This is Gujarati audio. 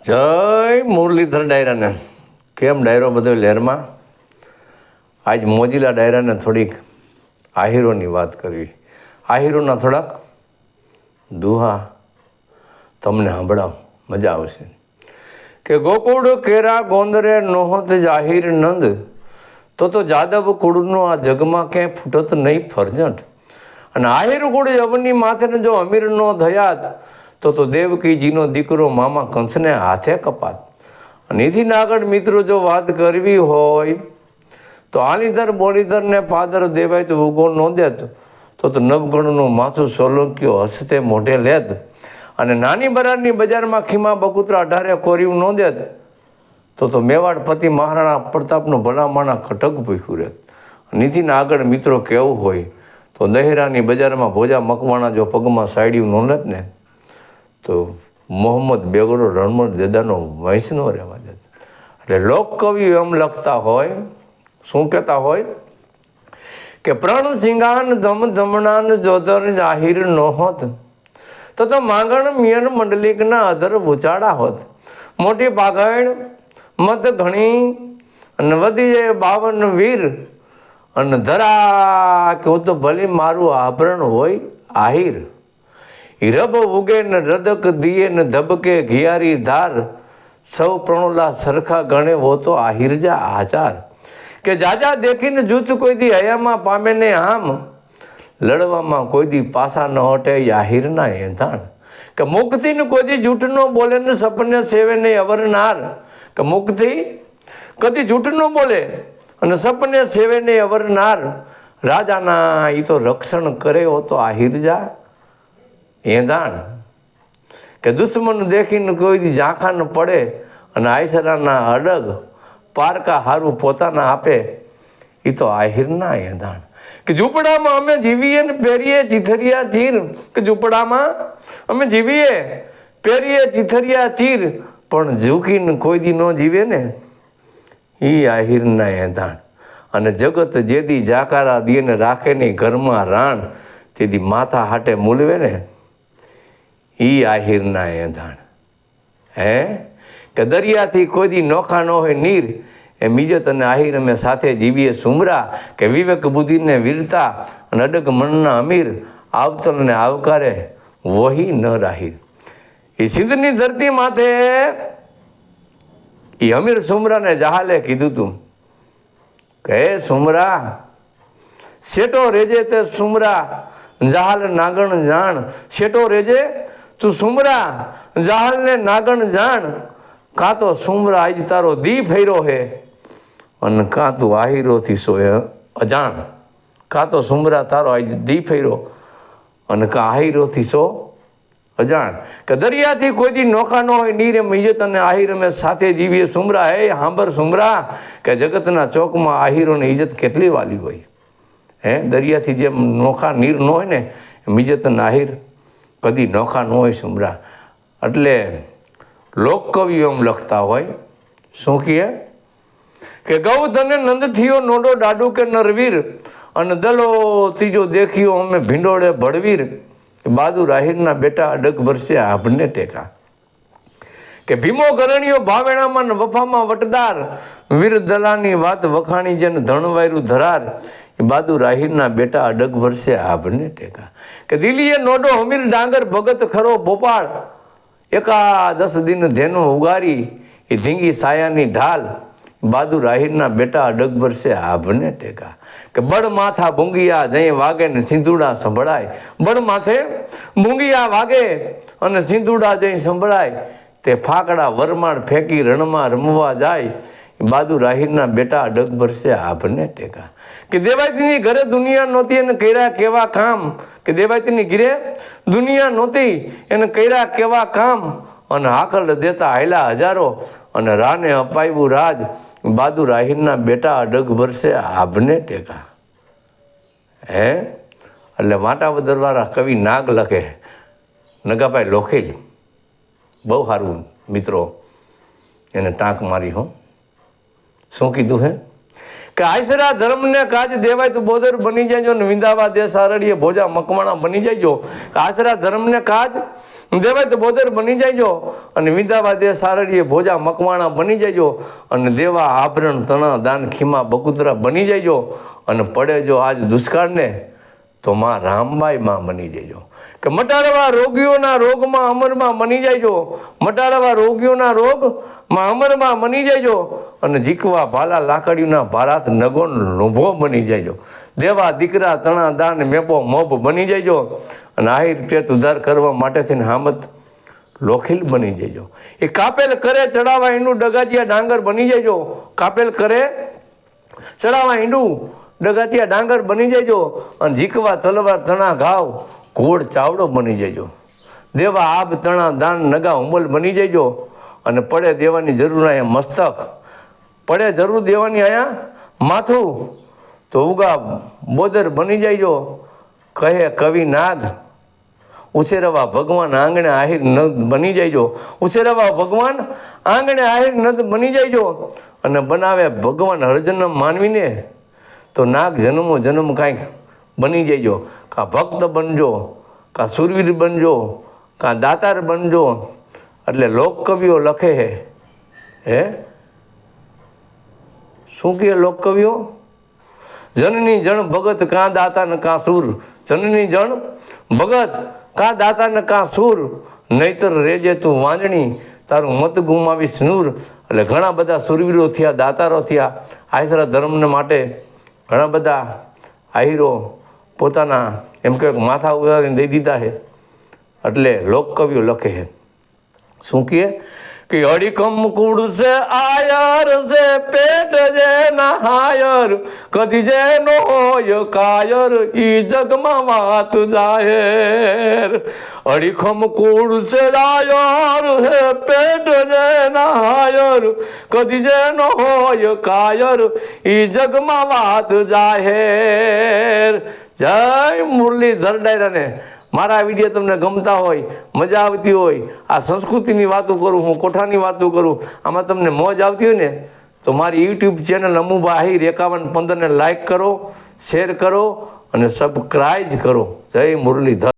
જય મુરલીધર ડાયરાને. કેમ ડાયરો બધો લહેરમાં? આજ મોજીલા ડાયરાને થોડીક આહીરોની વાત કરવી. આહીરોના થોડાક દુહા તમને સાંભળાવ, મજા આવશે. કે ગોકુળ કેરા ગોંદરે નોહત જાહીર નંદ, તો જાદવ કુળનો આ જગમાં ક્યાંય ફૂટત નહીં ફરજન્ટ. અને આહીર કુળ અવની માથે જો અમીર નો ધયાત, તો દેવકીજીનો દીકરો મામા કંસને હાથે કપાત. અને એથી આગળ મિત્રો જો વાત કરવી હોય તો આલીધર બોલીધરને પાદર દેવાય તો ઉગો ન દેત, તો નવગણનું માથું સોલંકીઓ હસતે મોઢે લેત. અને નાની બરારની બજારમાં ખીમા બકુતરા 18 કોર્યું ન દેત, તો મેવાડ પતિ મહારાણા પ્રતાપનો ભલામાણા કટક પૂછ્યું રહેત. નીતિને આગળ મિત્રો કેવું હોય તો દહેરાની બજારમાં ભોજા મકવાણા જો પગમાં સાડ્યું ન લેત ને, તો મોહમ્મદ બેગડો રણમણ દેદાનો વંશ ન રહેવા દેત. એટલે લોકકવિઓ એમ લખતા હોય, શું કહેતા હોય કે પ્રણ સિંગાન ધમ ધમણાન જોધર જાહીર નો હોત, તો માંગણ મિયર મંડલિકના અધર ઉચાડા હોત. મોટી પાઘણ મત ઘણી અને વધી જાય 52 વીર, અને ધરા કે હું તો ભલે મારું આભરણ હોય આહીર. હિરબ ઉગે ને રદક દિયે ને ધબકે ઘિયારી ધાર, સૌ પ્રણોલા સરખા ગણે વો તો આહીર જા આચાર. કે જાજા દેખીને જૂથ કોઈ દી હયામાં પામે ને આમ, લડવામાં કોઈ દી પાસા ન હટે આહીરના એંધાણ. કે મુક્તિને કોઈ દી જૂઠ ન બોલે ને સપને સેવે ને અવરનાર. કે મુક્તિ કદી જૂઠ ન બોલે અને સપને સેવે ને અવરનાર, રાજાના એ તો રક્ષણ કરે હો તો આહીર જા એંધાણ. કે દુશ્મન દેખીને કોઈ દી ઝાંખા ન પડે અને આયસરાના અડગ પારકા હારું પોતાના આપે, એ તો આહીરના એંધાણ. કે ઝૂંપડામાં અમે જીવીએ ને પહેરીએ ચીથરિયા ચીર. કે ઝૂંપડામાં અમે જીવીએ પહેરીએ ચીથરિયા ચીર, પણ ઝૂકીને કોઈ દી ન જીવે ને, એ આહીરના એંધાણ. અને જગત જેદી જાકારા દિયને રાખે ને ઘરમાં રાણ, તેથી માથા હાટે મૂલવે ને, એ આહીરના એંધાણ. હે કે દરિયાથી કોઈ દી નોખા ન હોય નીર, એ મિજત અને આહીર અમે સાથે જીવીએ સુમરા. કે વિવેક બુદ્ધિને વીરતા અને અડગ મનના અમીર, આવતલને આવકારે વહી ન રાહીર. એ સિંધની ધરતી માથે એ અમીર સુમરાને જહાલે કીધું તું કે હે સુમરા, શેટો રેજે તે સુમરા, જહાલ નાગણ જાણ. શેટો રેજે તું સુમરા, જહાલને નાગણ જાણ. કાં તો સુમરા આજ તારો દી ફેર્યો હે, અને કાં તું આહીરોથી સો અજાણ. કાં તો સુમરા તારો આજ દી ફેર્યો, અને કાં આહીરોથી સો અજાણ. કે દરિયાથી કોઈ દી નોખા ન હોય નીર, એમ ઇજ્જત અને આહીર અમે સાથે જીવીએ સુમરા. હે હાંભર સુમરા, કે જગતના ચોકમાં આહીરોની ઇજ્જત કેટલી વાલી હોય. હે દરિયાથી જેમ નોખા નીર ન હોય ને, એમ ઇજ્જત અને આહીર કદી નોખા ન હોય સુમરા. એટલે લોકકવિઓ એમ લખતા હોય, શું કહે કે ગૌધને નંદ થયો નોડો ડાડુ કે નરવીર, અને દલો ત્રીજો દેખ્યો અમે ભીંડોળે ભડવીર. બહાદુર આહીરના બેટા અડગ વર્ષે આભને ટેકા. કે ભીમો કરણીયો ભાવેણામાં ને વફામાં વટદાર, વીર દલાની વાત વખાણી જેને ધણવાયરું ધરાર. એ બહાદુર આહીરના બેટા અડગ વર્ષે આભને ટેકા. કે દિલીએ નોડો હમીર ડાંગર ભગત ખરો ભોપાળ, 10 દિન ધેનું ઉગારી એ ધીંગી સાયાની ઢાલ. બહાદુર આહીરના બેટા અડગ વર્ષે આભને ટેકા. કે બળ માથા ભૂંગિયા જઈ વાગે ને સિંધુડા સંભળાય. બળ માથે ભૂંગિયા વાગે અને સિંધુડા જઈ સંભળાય, તે ફાકડા વરમાળ ફેંકી રણમાં રમવા જાય. બહાદુર આહીરના બેટા અડગ વર્ષે આભને ટેકા. કે દેવાયતીની ઘરે દુનિયા નહોતી એને કર્યા કેવા કામ. કે દેવાયતીની ઘરે દુનિયા નહોતી એને કર્યા કેવા કામ, અને હાકલ દેતા હાયલા હજારો, અને રાને અપાવ્યું રાજ. બહાદુર આહીરના બેટા અડગ વર્ષે આભને ટેકા. હે એટલે માટાવદરવાળા કવિ નાગ લખે, નગાભાઈ લોખેલ, બહુ સારું મિત્રો એને ટાંક મારી હો. શું કીધું હે કે આયસરા ધર્મને કાજ દેવાય તો બોદર બની જાયજો, ને વિંદાવા દેશ આરડીએ ભોજા મકવાણા બની જાયજો. આશરા ધર્મને કાજ દેવાય તો બોદર બની જાયજો અને વિંધાવા દે સારડીએ ભોજા મકવાણા બની જાયજો અને દેવા આભરણ તણા દાન ખીમા બકુતરા બની જાયજો અને પડે જો આજ દુષ્કાળને તો માં રામબાઈ માં બની જજો કે મટાડવા રોગીઓના રોગમાં અમરમાં બની જાયજો મટાડવા રોગીઓના રોગમાં અમરમાં બની જાયજો અને જીકવા ભાલા લાકડીઓના ભારાત નગો લોભો બની જાયજો દેવા દીકરા તણા દાન મેપો મોભ બની જાયજો અને આહિર પેટ ઉદ્ધાર કરવા માટે થઈને હામત લોખીલ બની જજો એ કાપેલ કરે ચડાવવા ઈંડું ડગાચિયા ડાંગર બની જજો કાપેલ કરે ચડાવવા ઈંડું ડગાચિયા ડાંગર બની જજો અને ઝીકવા તલવાર તણા ઘાવ ઘોડ ચાવડો બની જજો દેવા આબ તણા દાન નગા ઉમલ બની જજો અને પડે દેવાની જરૂર અહીંયા મસ્તક પડે જરૂર દેવાની અહીંયા માથું તો ઉગા બોદર બની જજો કહે કવિ નાગ ઉછેરવા ભગવાન આંગણે આહિર નદ બની જજો ઉછેરવા ભગવાન આંગણે આહિર નદ બની જજો અને બનાવે ભગવાન હરજન્મ માનવીને તો નાગ જન્મો જન્મ કાંઈક બની જજો કાં ભક્ત બનજો કાં સુરવીર બનજો કાં દાતાર બનજો એટલે લોકકવિઓ લખે હે શું કહે લોકકવિઓ જનની જણ ભગત કાં દાતા ને કાં સુર જનની જણ ભગત કાં દાતા ને કાં સુર નહીતર રેજે તું વાંજણી તારું મત ગુમાવીશ નૂર એટલે ઘણા બધા સુરવીરો થયા દાતારો થયા આહિરા ધર્મને માટે ઘણા બધા આહિરો પોતાના એમ કે માથા ઉતારીને દઈ દીધા છે એટલે લોકકવિઓ લખે છે શું કહે કે અડીકમ કુડ છે આયર છે પેટ જે નહાયર કદી જે નો હોય કાયર ઈ જગમાં વાત જાહેર અડીખમ કુડ છે આયર છે પેટ જે નહાયર કદી જે નો હોય કાયર ઈ જગમાં વાત જાહેર જય મુરલીધર ડાયરાને મારા વિડીયો તમને ગમતા હોય મજા આવતી હોય આ સંસ્કૃતિની વાતો કરું હું કોઠાની વાતો કરું આમાં તમને મોજ આવતી હોય ને તો મારી યુટ્યુબ ચેનલ અમુબા આહિર 5115 ને લાઈક કરો શેર કરો અને સબસ્ક્રાઇબ કરો જય મુરલીધર